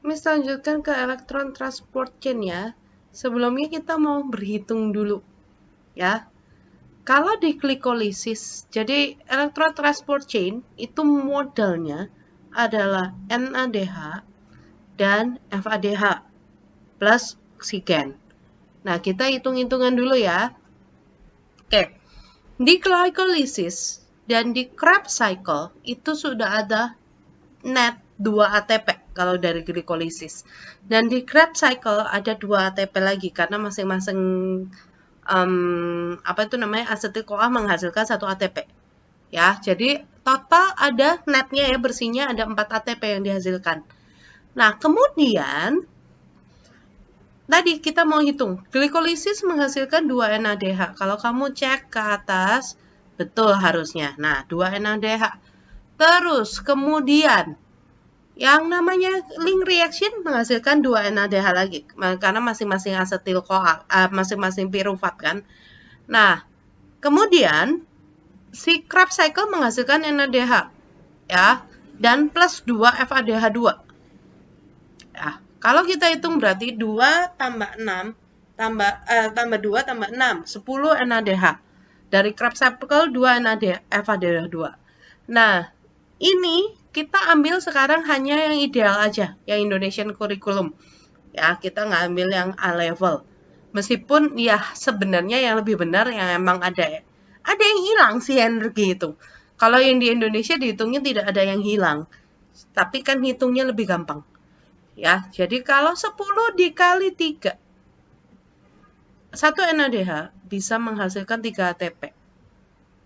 Miss lanjutkan ke elektron transport chain ya. Sebelumnya kita mau berhitung dulu ya. Kalau di glikolisis, jadi elektron transport chain itu modelnya adalah NADH dan FADH plus oksigen. Nah, kita hitung-hitungan dulu ya. Oke, di glycolysis dan di Krebs cycle itu sudah ada net 2 ATP kalau dari glikolisis. Dan di Krebs cycle ada 2 ATP lagi karena masing-masing asetil-CoA menghasilkan 1 ATP. Ya, jadi total ada netnya ya, bersihnya ada 4 ATP yang dihasilkan. Nah, kemudian tadi kita mau hitung, glikolisis menghasilkan 2 NADH. Kalau kamu cek ke atas, betul harusnya. Nah, 2 NADH. Terus kemudian yang namanya link reaction menghasilkan 2 NADH lagi. Karena masing-masing asetil-CoA, masing-masing pirufat kan. Nah, kemudian si Krebs cycle menghasilkan NADH ya, dan plus 2 FADH2. Ya, kalau kita hitung berarti 2 tambah 6 tambah 2 tambah 6, 10 NADH. Dari Krebs cycle 2 NADH, FADH2. Nah, ini kita ambil sekarang hanya yang ideal aja, yang Indonesian Curriculum. Ya, kita nggak ambil yang A level. Meskipun ya sebenarnya yang lebih benar yang emang ada yang hilang sih energi itu. Kalau yang di Indonesia dihitungnya tidak ada yang hilang. Tapi kan hitungnya lebih gampang. Ya, jadi kalau 10 dikali 3, 1 NADH bisa menghasilkan 3 ATP.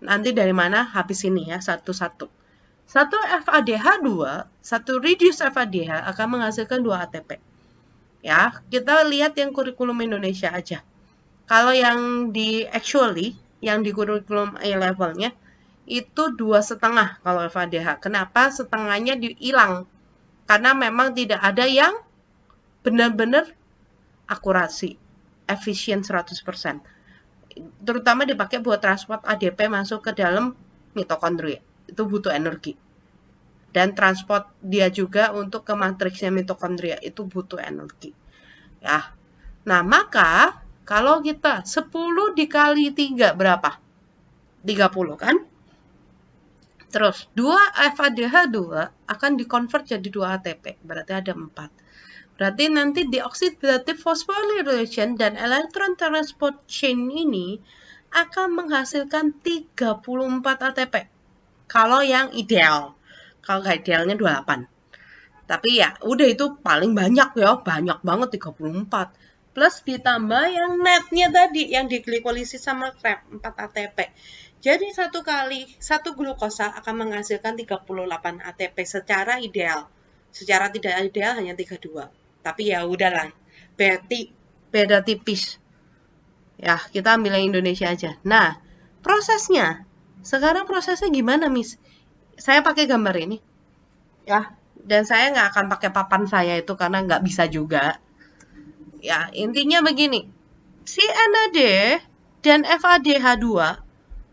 Nanti dari mana? Habis ini ya, satu-satu. 1 FADH2, 1 reduce FADH akan menghasilkan 2 ATP. Ya, kita lihat yang kurikulum Indonesia aja. Kalau yang di actually, yang di kurikulum A levelnya, itu 2,5 kalau FADH. Kenapa? Setengahnya hilang. Karena memang tidak ada yang benar-benar akurasi, efisien 100%. Terutama dipakai buat transport ADP masuk ke dalam mitokondria. Itu butuh energi. Dan transport dia juga untuk ke matriksnya mitokondria itu butuh energi. Ya. Nah, maka kalau kita 10 dikali 3 berapa? 30 kan? Terus 2 FADH2 akan dikonvert jadi 2 ATP. Berarti ada 4. Berarti nanti di oxidative phosphorylation dan electron transport chain ini akan menghasilkan 34 ATP. Kalau yang ideal. Kalau nggak idealnya 28. Tapi ya udah itu paling banyak ya. Banyak banget 34. Plus ditambah yang netnya tadi. Yang di glikolisis sama Krebs 4 ATP. Jadi satu glukosa akan menghasilkan 38 ATP secara ideal. Secara tidak ideal hanya 32. Tapi ya udahlah. Beda tipis. Ya, kita ambil yang Indonesia aja. Nah, prosesnya. Sekarang prosesnya gimana, Miss? Saya pakai gambar ini. Ya, dan saya nggak akan pakai papan saya itu karena nggak bisa juga. Ya, intinya begini. Si NAD dan FADH2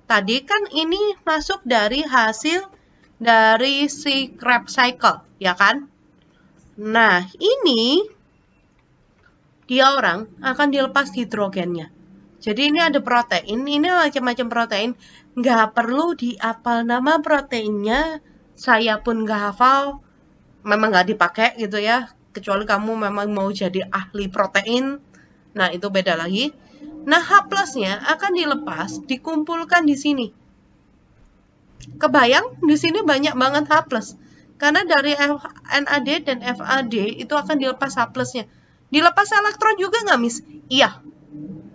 tadi kan ini masuk dari hasil dari si Krebs cycle, ya kan? Nah, ini dia orang akan dilepas hidrogennya. Jadi ini ada protein, ini macam-macam protein. Nggak perlu dihafal nama proteinnya, saya pun nggak hafal, memang nggak dipakai gitu ya. Kecuali kamu memang mau jadi ahli protein, nah itu beda lagi. Nah, H plusnya akan dilepas, dikumpulkan di sini. Kebayang di sini banyak banget H plus. Karena dari NAD dan FAD itu akan dilepas H plusnya. Dilepas elektron juga nggak, Miss? Iya.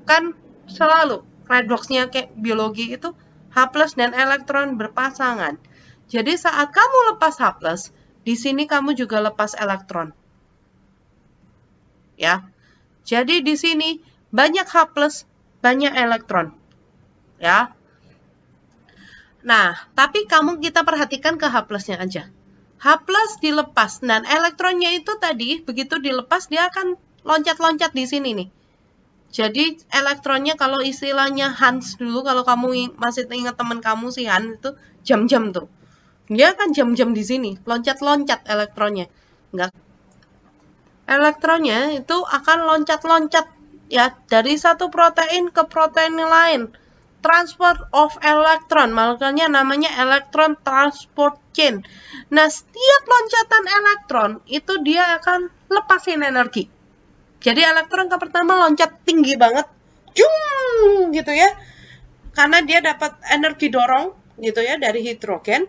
Kan selalu redoxnya kayak biologi itu H plus dan elektron berpasangan. Jadi saat kamu lepas H plus, di sini kamu juga lepas elektron. Ya. Jadi di sini banyak H plus, banyak elektron. Ya. Nah, tapi kita perhatikan ke H plusnya aja. H plus dilepas dan elektronnya itu tadi begitu dilepas dia akan loncat-loncat di sini nih. Jadi elektronnya kalau istilahnya Hans dulu, kalau kamu masih ingat teman kamu si Hans itu jam-jam tuh. Dia kan jam-jam di sini, loncat-loncat elektronnya. Enggak. elektronnya itu akan loncat-loncat ya dari satu protein ke protein yang lain. Transport of electron, makanya namanya electron transport chain. Nah, setiap loncatan elektron itu dia akan lepasin energi. Jadi elektron ke pertama loncat tinggi banget, jung gitu ya, karena dia dapat energi dorong gitu ya dari hidrogen.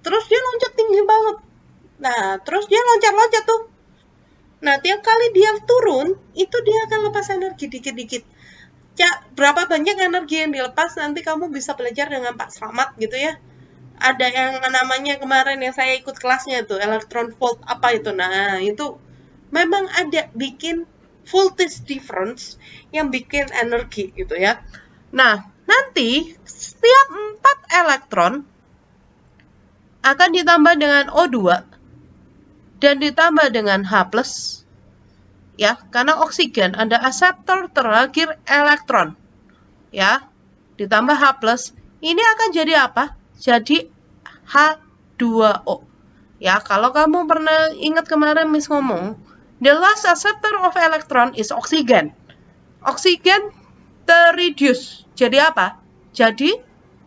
Terus dia loncat tinggi banget. Nah, terus dia loncat-loncat tuh. Nah, tiap kali dia turun, itu dia akan lepas energi dikit-dikit. Ya, berapa banyak energi yang dilepas nanti kamu bisa belajar dengan Pak Slamet gitu ya. Ada yang namanya kemarin yang saya ikut kelasnya tuh, electron volt apa itu. Nah, itu memang ada bikin voltage difference yang bikin energi gitu ya. Nah, nanti setiap 4 elektron akan ditambah dengan O2 dan ditambah dengan H+. Ya, karena oksigen ada akseptor terakhir elektron. Ya, ditambah H+, ini akan jadi apa? Jadi H2O. Ya, kalau kamu pernah ingat kemarin Miss ngomong, the last acceptor of electron is oxygen. Oksigen terreduce. Jadi apa? Jadi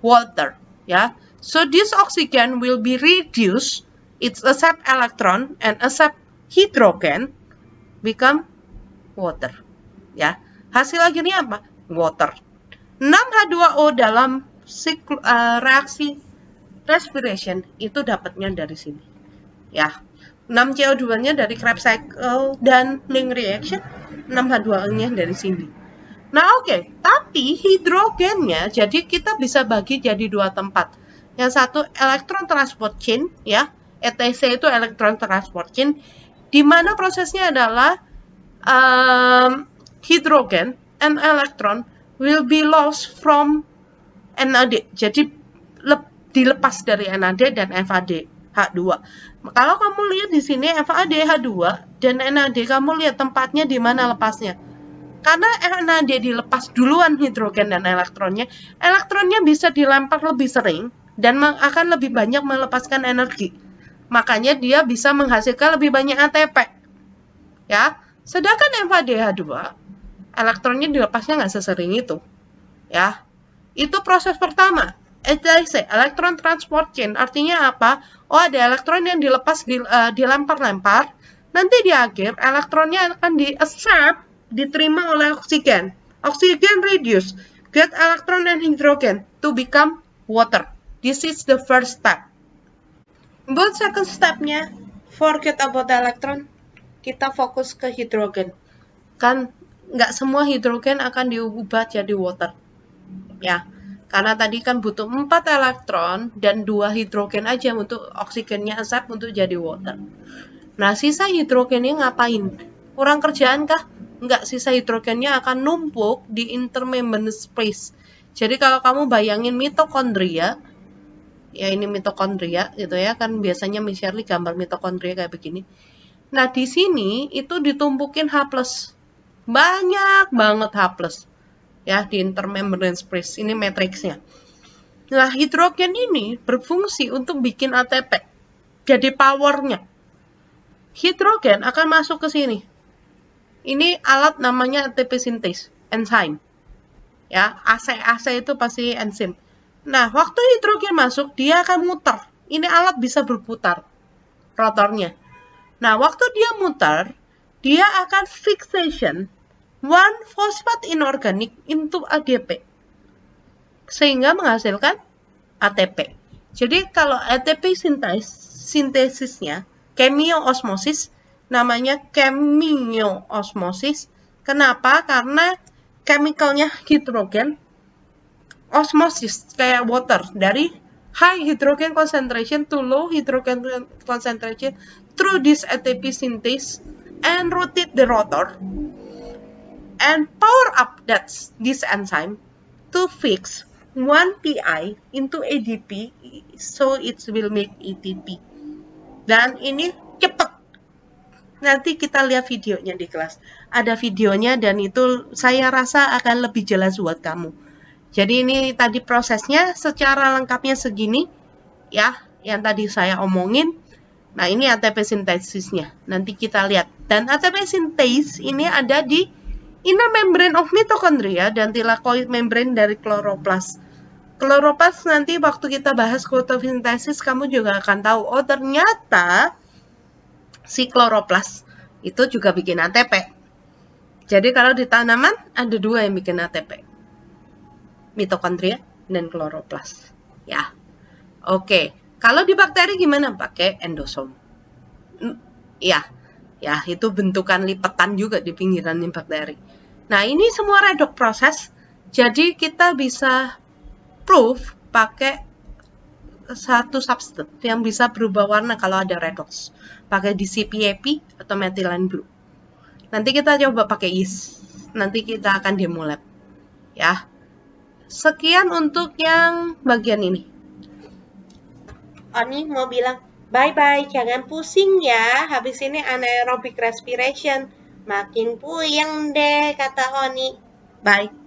water. Ya, so this oxygen will be reduced. It's accept electron and accept hydrogen become water. Ya, hasil akhirnya apa? Water. 6H2O dalam reaksi respiration itu dapatnya dari sini. Ya, 6CO2-nya dari Krebs cycle dan Link reaction, 6H2O-nya dari sini. Nah, oke. Tapi hidrogennya, jadi kita bisa bagi jadi 2 tempat. Yang satu elektron transport chain, ya, ETC itu elektron transport chain, di mana prosesnya adalah hydrogen and electron will be lost from NAD. Jadi dilepas dari NAD dan FAD H2. Kalau kamu lihat di sini FAD H2 dan NAD, kamu lihat tempatnya di mana lepasnya. Karena NAD dilepas duluan hidrogen dan elektronnya bisa dilempar lebih sering dan akan lebih banyak melepaskan energi. Makanya dia bisa menghasilkan lebih banyak ATP. Ya, sedangkan FADH2 elektronnya dilepasnya nggak sesering itu. Ya, itu proses pertama. ETC, elektron transport chain, artinya apa? Oh, ada elektron yang dilepas, dilempar-lempar. Nanti di akhir elektronnya akan di-accept, diterima oleh oksigen. Oksigen reduce, get electron and hydrogen to become water. This is the first step. Buat second step-nya, forget about the electron. Kita fokus ke hidrogen. Kan nggak semua hidrogen akan diubah jadi water. Ya, karena tadi kan butuh 4 elektron dan 2 hidrogen aja untuk oksigennya accept untuk jadi water. Nah, sisa hidrogennya ngapain? Kurang kerjaan kah? Enggak, sisa hidrogennya akan numpuk di intermembrane space. Jadi kalau kamu bayangin mitokondria, ya ini mitokondria gitu ya, kan biasanya Miss Shirley gambar mitokondria kayak begini. Nah, di sini itu ditumpukin H+. Banyak banget H+. Ya, di intermembrane space. Ini matriksnya. Nah, hidrogen ini berfungsi untuk bikin ATP. Jadi powernya. Hidrogen akan masuk ke sini. Ini alat namanya ATP synthase, enzim. Ya, AC itu pasti enzim. Nah, waktu hidrogen masuk, dia akan muter. Ini alat bisa berputar, rotornya. Nah, waktu dia muter, dia akan fixation 1 phosphate inorganic into ADP. Sehingga menghasilkan ATP. Jadi, kalau ATP sintesisnya, chemioosmosis, namanya chemioosmosis. Kenapa? Karena chemicalnya hidrogen, osmosis kayak water dari high hydrogen concentration to low hydrogen concentration through this ATP synthase and rotate the rotor and power up this enzyme to fix 1 pi into ADP so it will make ATP. Dan ini cepat. Nanti kita lihat videonya di kelas. Ada videonya dan itu saya rasa akan lebih jelas buat kamu. Jadi ini tadi prosesnya secara lengkapnya segini, ya, yang tadi saya omongin. Nah, ini ATP sintesisnya. Nanti kita lihat. Dan ATP sintase ini ada di inner membrane of mitochondria dan thylakoid membrane dari kloroplas. Kloroplas nanti waktu kita bahas fotosintesis kamu juga akan tahu, oh ternyata si kloroplas itu juga bikin ATP. Jadi kalau di tanaman ada dua yang bikin ATP. Mitokondria dan kloroplas. Ya. Oke. Kalau di bakteri gimana? Pakai endosom. Ya. Ya, itu bentukan lipetan juga di pinggiran bakteri. Nah, ini semua redox proses. Jadi kita bisa proof pakai satu substance yang bisa berubah warna kalau ada redox. Pakai DCPAP atau methylene blue. Nanti kita coba pakai yeast. Nanti kita akan demo lab. Ya. Sekian untuk yang bagian ini. Oni mau bilang, bye-bye, jangan pusing ya. Habis ini anaerobic respiration. Makin puyeng deh, kata Oni. Bye.